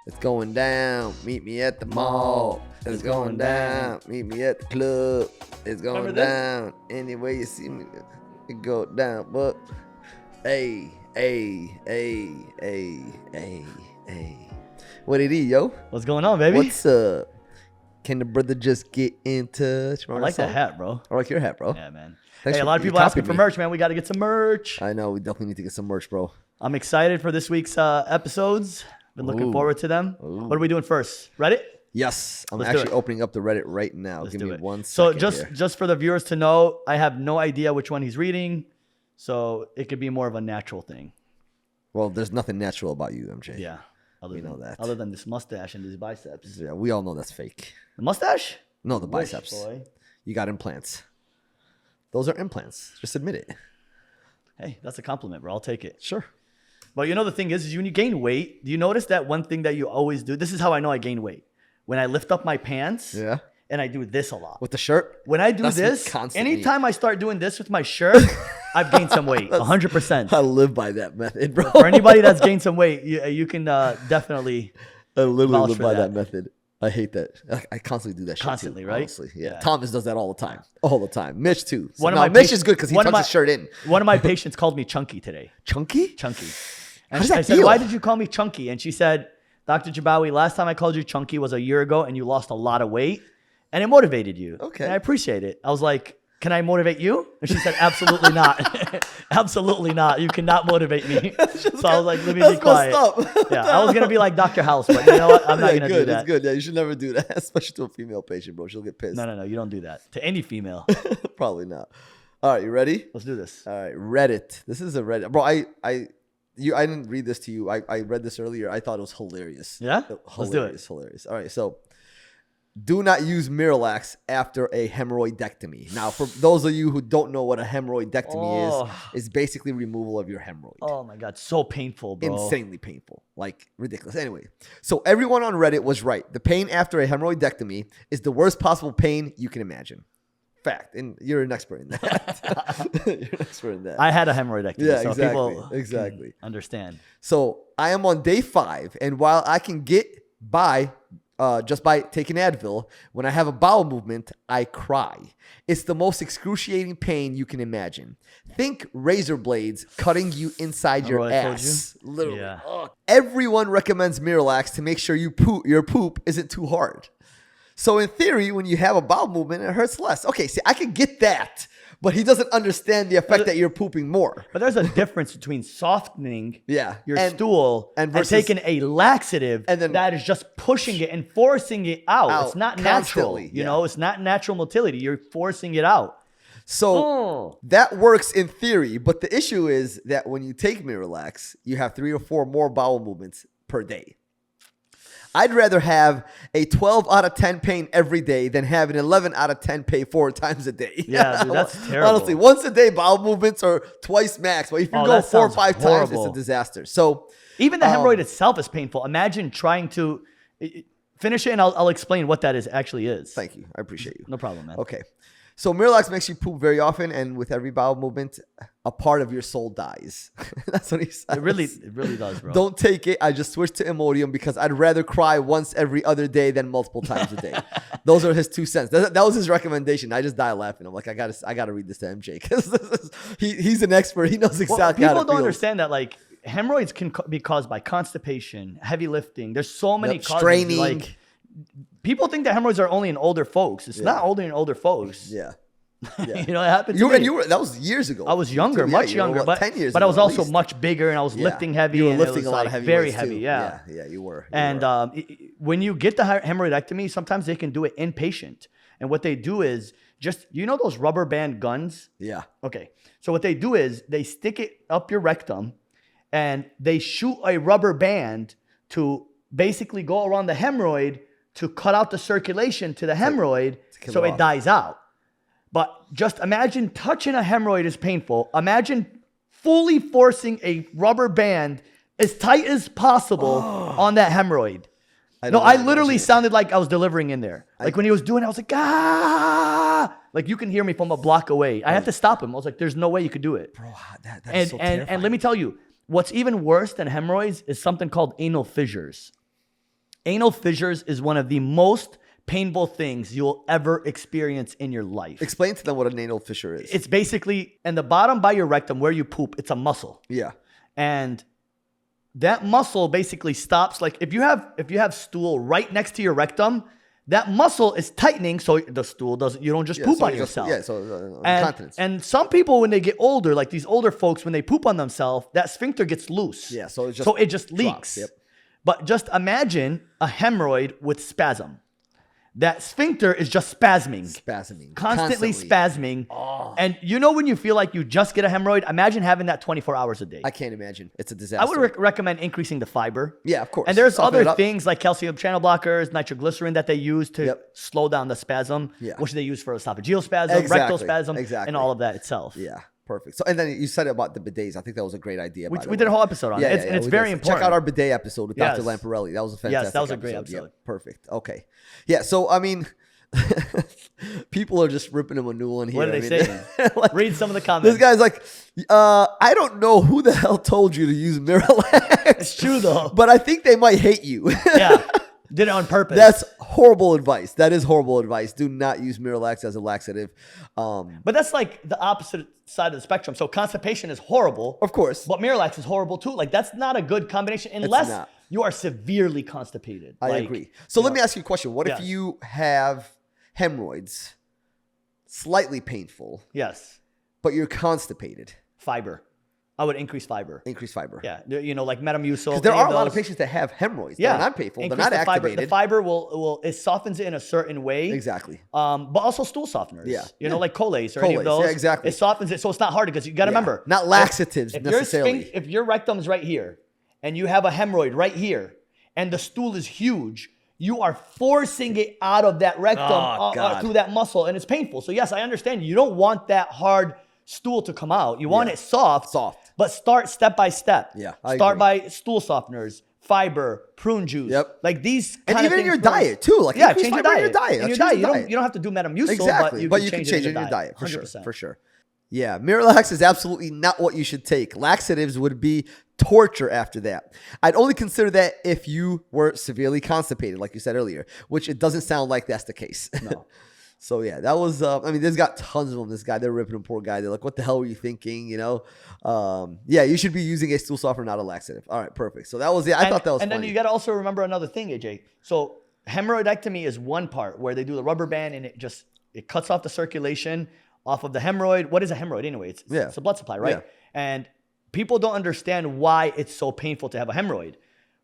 It's going down. Meet me at the mall. It's going down. Meet me at the club. It's going down. Anyway you see me, it go down. But hey. What it is, yo? What's going on, baby? What's up? Can the brother just get in touch? I like that hat, bro. I like your hat, bro. Yeah, man. Thanks Hey, a for- lot of you people asking copied for me. merch, man. We got to get some merch. I know. We definitely need to get some merch, bro. I'm excited for this week's episodes. Been looking Ooh. forward to them. Ooh. What are we doing first? Reddit? Yes. I'm Let's do actually it. opening up the Reddit right now. Let's Give do me it. 1 So second. just for the viewers to know, I have no idea which one he's reading. So it could be more of a natural thing. Well, there's nothing natural about you, MJ. Yeah. We know that. Other than this mustache and these biceps. Yeah, we all know that's fake. The mustache? No, the Wish, biceps. boy. You got implants. Those are implants. Just admit it. Hey, that's a compliment, bro. I'll take it. Sure. But you know the thing is when you gain weight, do you notice that one thing that you always do? This is how I know I gain weight. When I lift up my pants Yeah. and I do this a lot. With the shirt? When I do That's this, constantly- anytime I start doing this with my shirt, I've gained some weight, 100%. I live by that method, bro. For anybody that's gained some weight, you can definitely. I literally vouch live for by that. that method. I hate that. I constantly do that shit Constantly, too, right? Honestly. Yeah. Yeah. Thomas does that all the time. All the time. Mitch too. So One of now my Mitch patients- is good because he one of tucks my- his shirt in. One of my patients called me chunky today. Chunky? Chunky. How And does that I said, feel? why did you call me chunky? And she said, Dr. Jabawi, last time I called you chunky was a year ago and you lost a lot of weight and it motivated you. Okay. And I appreciate it. I was like, can I motivate you? And she said, absolutely not. Absolutely not. You cannot motivate me. So I was like, let me be That's quiet. messed up. Yeah, I was going to be like Dr. House, but you know what? I'm not Yeah, going to good. do that. It's good. Yeah, you should never do that, especially to a female patient, bro. She'll get pissed. No, you don't do that. To any female. Probably not. All right, you ready? Let's do this. All right, Reddit. This is a Reddit, bro. I didn't read this to you. I read this earlier. I thought it was hilarious. Yeah? Hilarious, Let's do it. Hilarious. All right, so do not use Miralax after a hemorrhoidectomy. Now, for those of you who don't know what a hemorrhoidectomy is basically removal of your hemorrhoid. Oh my God. So painful, bro. Insanely painful, like ridiculous. Anyway, so everyone on Reddit was right. The pain after a hemorrhoidectomy is the worst possible pain you can imagine. Fact, and you're an expert in that. You're an expert in that. I had a hemorrhoidectomy. Yeah, so exactly, people exactly. understand. So I am on day 5, and while I can get by just by taking Advil, when I have a bowel movement, I cry. It's the most excruciating pain you can imagine. Think razor blades cutting you inside your what I told ass. Literally. Yeah. Ugh. Everyone recommends Miralax to make sure your poop isn't too hard. So in theory, when you have a bowel movement, it hurts less. Okay, see, I can get that, but he doesn't understand the effect that you're pooping more. But there's a difference between softening Yeah. your And- stool and and versus- taking a laxative and then- that is just pushing it and forcing it out. Out It's not natural. constantly, You yeah. know, it's not natural motility. You're forcing it out. So Oh. that works in theory, but the issue is that when you take Miralax, you have 3 or 4 more bowel movements per day. I'd rather have a 12 out of 10 pain every day than have an 11 out of 10 pain 4 times a day. Yeah, dude, that's terrible. Honestly, once a day bowel movements are twice max, but if you Oh, go that 4 or sounds 5 times, it's a horrible. disaster. So Even the hemorrhoid itself is painful. Imagine trying to finish it, and I'll explain what that is actually is. thank you. I appreciate you. No problem, man. Okay. So Miralax makes you poop very often, and with every bowel movement, a part of your soul dies. That's what he says. It really does, bro. Don't take it. I just switched to Imodium because I'd rather cry once every other day than multiple times a day. Those are his 2 cents. That was his recommendation. I just die laughing. I'm like, I gotta read this to MJ because he's an expert. He knows exactly how People to don't feel. understand that like hemorrhoids can be caused by constipation, heavy lifting. There's so many Yep, causes. straining. Like people think that hemorrhoids are only in older folks. It's not only in older folks. Yeah. You know, it happened to me. That was years ago. I was younger, Yeah, much you were, younger, what, but 10 years but I ago was at also least. much bigger, and I was Yeah. lifting heavy. You were and it lifting was, a lot like, of heavy very weights, heavy. too. Yeah. Yeah, you were. And when you get the hemorrhoidectomy, sometimes they can do it inpatient. And what they do is just, you know those rubber band guns? yeah. Okay. So what they do is they stick it up your rectum and they shoot a rubber band to basically go around the hemorrhoid to cut out the circulation to the hemorrhoid kill so it it off. dies out. But just imagine touching a hemorrhoid is painful. Imagine fully forcing a rubber band as tight as possible on that hemorrhoid. No, I literally sounded like I was delivering in there. Like when he was doing it, I was like, ah! Like you can hear me from a block away. I had to stop him. I was like, there's no way you could do it. Bro, that's And, so and let me tell you, what's even worse than hemorrhoids is something called anal fissures. Anal fissures is one of the most painful things you'll ever experience in your life. Explain to them what an anal fissure is. It's basically in the bottom by your rectum where you poop. It's a muscle. Yeah. And that muscle basically stops. Like if you have stool right next to your rectum, that muscle is tightening so the stool doesn't, you don't just poop on yourself. Incontinence. And some people, when they get older, like these older folks, when they poop on themselves, that sphincter gets loose. Yeah, so it just leaks. drops. Yep. But just imagine a hemorrhoid with spasm. That sphincter is just spasming. Constantly spasming. Oh. And you know when you feel like you just get a hemorrhoid? Imagine having that 24 hours a day. I can't imagine. It's a disaster. I would recommend increasing the fiber. Yeah, of course. And there's Soften it other up. things like calcium channel blockers, nitroglycerin that they use to slow down the spasm, Yeah. which they use for esophageal spasm, rectal spasm, and all of that itself. Yeah, perfect. So, and then you said about the bidets. I think that was a great idea. We did a whole episode on it. And it's we very did. important. Check out our bidet episode with Yes. Dr. Lamparelli. That was a fantastic Yes, that was a great episode. episode. Yeah, perfect. Okay. Yeah, so, I mean, people are just ripping him a new one here. What did they say? Like, Read some of the comments. this guy's like, I don't know who the hell told you to use Miralax. It's true, though. But I think they might hate you. Yeah. Did it on purpose. That's horrible advice. That is horrible advice. Do not use Miralax as a laxative. But that's like the opposite side of the spectrum. So constipation is horrible. Of course. But Miralax is horrible too. Like that's not a good combination unless not. you are severely constipated. I agree. So let me ask you a question. What if Yes. you have hemorrhoids, slightly painful, Yes. but you're constipated? Fiber. I would increase fiber. Increase fiber. Yeah. You know, like Metamucil. Because there any are a lot of those. patients that have hemorrhoids. Yeah. They're not painful. Increase They're not the fiber. activated. The fiber will it softens it in a certain way. Exactly. But also stool softeners. Yeah. You know, like Colace or any of Colace, those. yeah, exactly. It softens it, so it's not hard because you got to remember. Not laxatives If necessarily. if your rectum's right here and you have a hemorrhoid right here and the stool is huge, you are forcing it out of that rectum God. through that muscle and it's painful. So yes, I understand. You don't want that hard stool to come out. You want it soft. But start step by step. Yeah, I Start agree. by stool softeners, fiber, prune juice. Yep. Like these And kind even of in your things diet too. Like yeah, increase change your fiber diet. in your diet. In your Change diet. the You diet. don't have to do Metamucil, Exactly. but you can can change change it in your diet. For 100%. sure. For sure. Yeah, Miralax is absolutely not what you should take. Laxatives would be torture after that. I'd only consider that if you were severely constipated, like you said earlier, which it doesn't sound like that's the case. No. So yeah, that was. I mean, there's got tons of them. This guy, they're ripping him, poor guy. They're like, "What the hell were you thinking?" You know. Yeah, you should be using a stool softener, not a laxative. All right, perfect. So that was it. I thought that was. And funny. then you got to also remember another thing, AJ. So hemorrhoidectomy is one part where they do the rubber band and it cuts off the circulation off of the hemorrhoid. What is a hemorrhoid anyway? It's a blood supply, right? Yeah. And people don't understand why it's so painful to have a hemorrhoid.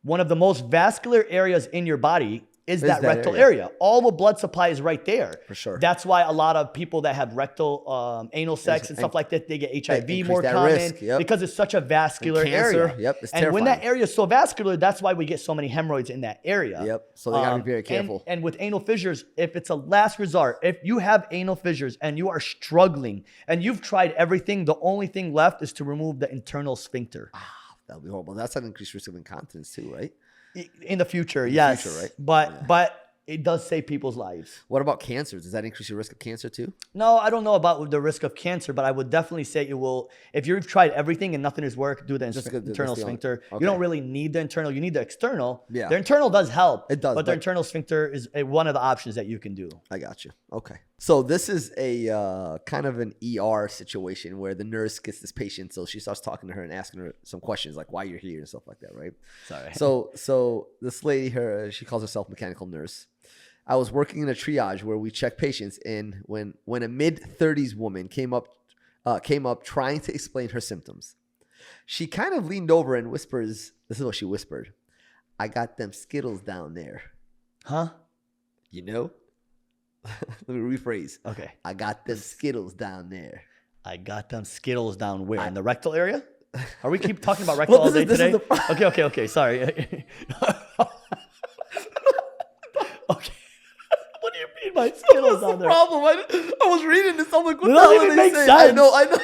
One of the most vascular areas in your body is that rectal area. All the blood supply is right there. For sure. That's why a lot of people that have rectal anal sex and stuff like that, they get HIV increase more that common risk, yep. because it's such a vascular And cancer, area. yep, it's and when that terrifying. area is so vascular, that's why we get so many hemorrhoids in that area. Yep. So they gotta be very careful. And with anal fissures, if it's a last resort, if you have anal fissures and you are struggling and you've tried everything, the only thing left is to remove the internal sphincter. That would be horrible. That's an increased risk of incontinence too, right? In the future, yes. future, right? But it does save people's lives. What about cancers? Does that increase your risk of cancer too? No, I don't know about the risk of cancer, but I would definitely say it will. If you've tried everything and nothing has worked, do the internal sphincter. Okay. You don't really need the internal. You need the external. Yeah. The internal does help. It does, But the but- internal sphincter is one of the options that you can do. I got you. Okay. So this is a kind of an ER situation where the nurse gets this patient. So she starts talking to her and asking her some questions like why you're here and stuff like that, right? Sorry. So this lady, she calls herself mechanical nurse. I was working in a triage where we check patients, and when a mid-30s woman came up trying to explain her symptoms, she kind of leaned over and whispers. This is what she whispered: "I got them Skittles down there." Huh? You know? Let me rephrase. Okay. I got them Skittles down there. I got them Skittles down where? In the rectal area? Are we keep talking about rectal all day this today? is Okay. Sorry. Okay. What do you mean by Skittles down there? Problem. I was reading this. I'm like, what It the hell doesn't are even they make saying? sense. I know.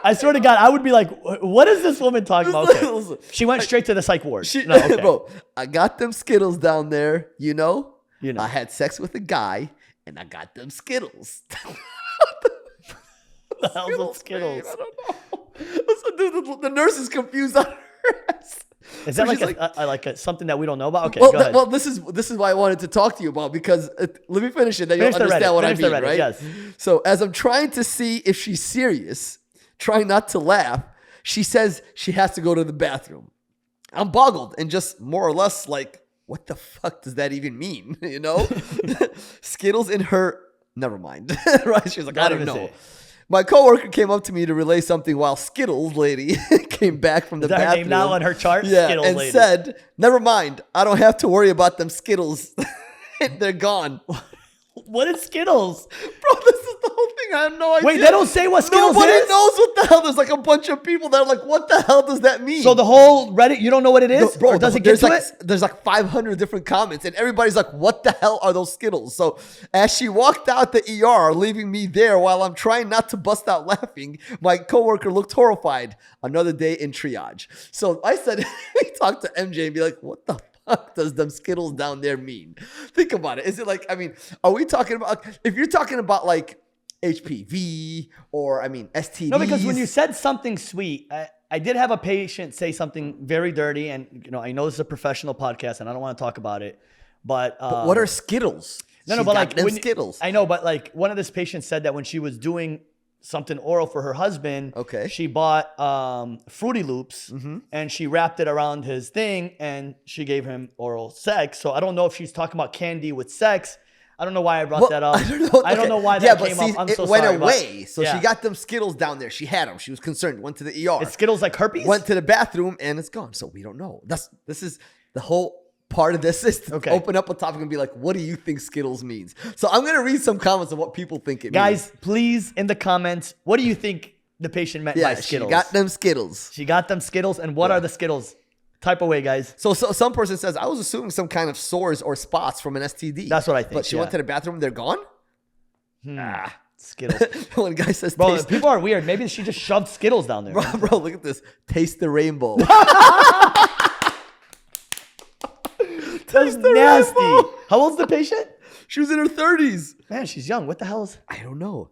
I swear to God, I would be like, what is this woman talking about? Okay. Listen. She went straight to the psych ward. Bro, I got them Skittles down there. You know? You know. I had sex with a guy, and I got them Skittles. the hell's with Skittles? I don't know. Listen, dude, the nurse is confused on her ass. Is that So like she's something that we don't know about? Okay, well, go ahead. well, this is why I wanted to talk to you about, because let me finish it, then you'll Finish the understand Reddit. what I Finish the mean, Reddit, right? yes. So as I'm trying to see if she's serious, trying not to laugh, she says she has to go to the bathroom. I'm boggled and just more or less like, what the fuck does that even mean? You know, Skittles in her. Never mind. Right? She was like, I don't know. My coworker came up to me to relay something while Skittles lady came back from the Is that her bathroom. name now on her chart? Yeah, Skittles and lady. said, "Never mind. I don't have to worry about them Skittles. They're gone." What is Skittles? Bro, this is the whole thing. I have no idea. Wait, they don't say what Skittles Nobody is? knows what the hell. There's like a bunch of people that are like, what the hell does that mean? So the whole Reddit, you don't know what it is? Bro, or does it get to it? There's like 500 different comments, and everybody's like, what the hell are those Skittles? So as she walked out the ER, leaving me there while I'm trying not to bust out laughing, my coworker looked horrified. Another day in triage. So I said, we talked to MJ and be like, what the fuck does them Skittles down there mean? Think about it. Is it like, I mean, are we talking about, if you're talking about like HPV or, I mean, STDs? No, because when you said something sweet, I did have a patient say something very dirty, and I know this is a professional podcast, and I don't want to talk about it, but what are Skittles? No, She but got like them when, Skittles. I know, but like one of this patients said that when she was doing something oral for her husband, Okay. she bought Fruity Loops and she wrapped it around his thing and she gave him oral sex. So I don't know if she's talking about candy with sex. I don't know why I brought that up. I don't know why that came up. I'm so sorry. It went away. So yeah. she got them Skittles down there. She had them. She was concerned. Went to the ER. Is Skittles like herpes? Went to the bathroom and it's gone. So we don't know. This is the whole part of this is to open up a topic and be like, what do you think Skittles means? So I'm going to read some comments of what people think it means. Guys, please, in the comments, what do you think the patient meant by Skittles? She got them Skittles. She got them Skittles. And what are the Skittles? Type away, guys. So some person says, I was assuming some kind of sores or spots from an STD. That's what I think. But she went to the bathroom, they're gone? Skittles. One guy says, Bro, people are weird. Maybe she just shoved Skittles down there. Bro, look at this. Taste the rainbow. That's nasty. How old's the patient? She was in her 30s. Man, she's young. What the hell is... I don't know.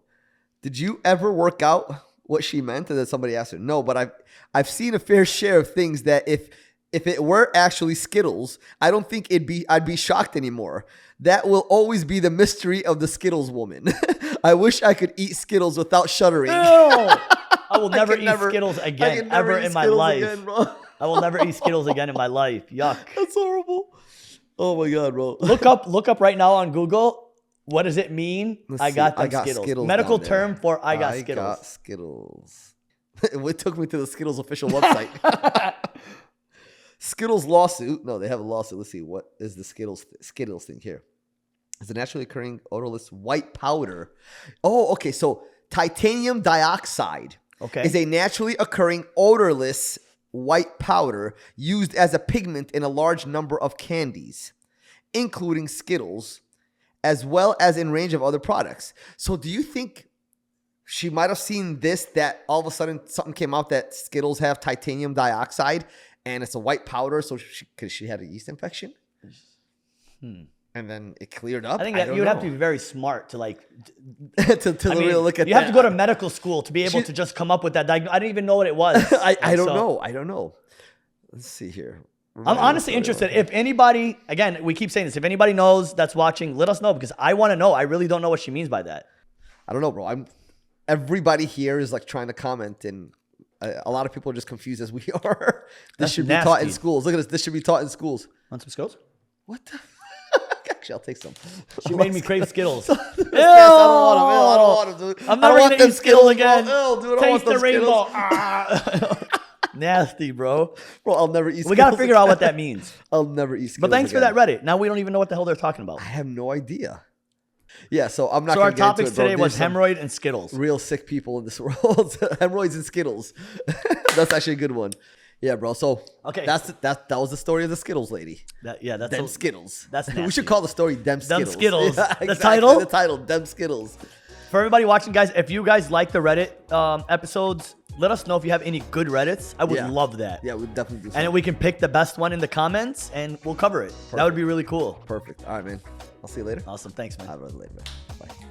Did you ever work out what she meant? And then somebody asked her. No, but I've seen a fair share of things that if it were actually Skittles, I don't think I'd be shocked anymore. That will always be the mystery of the Skittles woman. I wish I could eat Skittles without shuddering. Ew. I will never eat Skittles again, ever in my life. I will never eat Skittles again in my life. Yuck. That's horrible. Oh my God, bro. Look up right now on Google. What does it mean? I got Skittles. Medical term for I got Skittles. I got Skittles. It took me to the Skittles official website. Skittles lawsuit. No, they have a lawsuit. Let's see. What is the Skittles thing here? It's a naturally occurring odorless white powder. Oh, okay. So titanium dioxide is a naturally occurring odorless white powder used as a pigment in a large number of candies, including Skittles, as well as in range of other products. So do you think she might have seen this, that all of a sudden something came out that Skittles have titanium dioxide and it's a white powder, so because she had a yeast infection? And then it cleared up. I think that you'd have to be very smart to like to really look at that. You have to go to medical school to be able to just come up with that diagnosis. I didn't even know what it was. I don't know. I don't know. Let's see here. I'm honestly interested. If anybody, again, we keep saying this, if anybody knows that's watching, let us know because I want to know. I really don't know what she means by that. I don't know, bro. Everybody here is like trying to comment, and a lot of people are just confused as we are. This should be taught in schools. Look at this. This should be taught in schools. Want some Skittles? What the? Actually, I'll take some. She made me crave Skittles. Ew! I don't want them, dude. I'm never going to eat Skittles again. Ew, dude, Taste the rainbow. Nasty, bro. Bro, I'll never eat Skittles. We got to figure out what that means. I'll never eat Skittles. But thanks for that Reddit. Now we don't even know what the hell they're talking about. I have no idea. Yeah, so I'm not So going our to get into topics it, bro. today was hemorrhoid and Skittles. Real sick people in this world. Hemorrhoids and Skittles. That's actually a good one. Yeah, bro. So that was the story of the Skittles lady. That's Dem Skittles. That's nasty. We should call the story Dem Skittles. Dem Skittles. Yeah, The exactly. title? The title, Dem Skittles. For everybody watching, guys, if you guys like the Reddit episodes, let us know if you have any good Reddits. I would love that. Yeah, we'd definitely do And something. then we can pick the best one in the comments and we'll cover it. That would be really cool. Perfect. All right, man. I'll see you later. Awesome. Thanks, man. I'll see you later, man. Bye.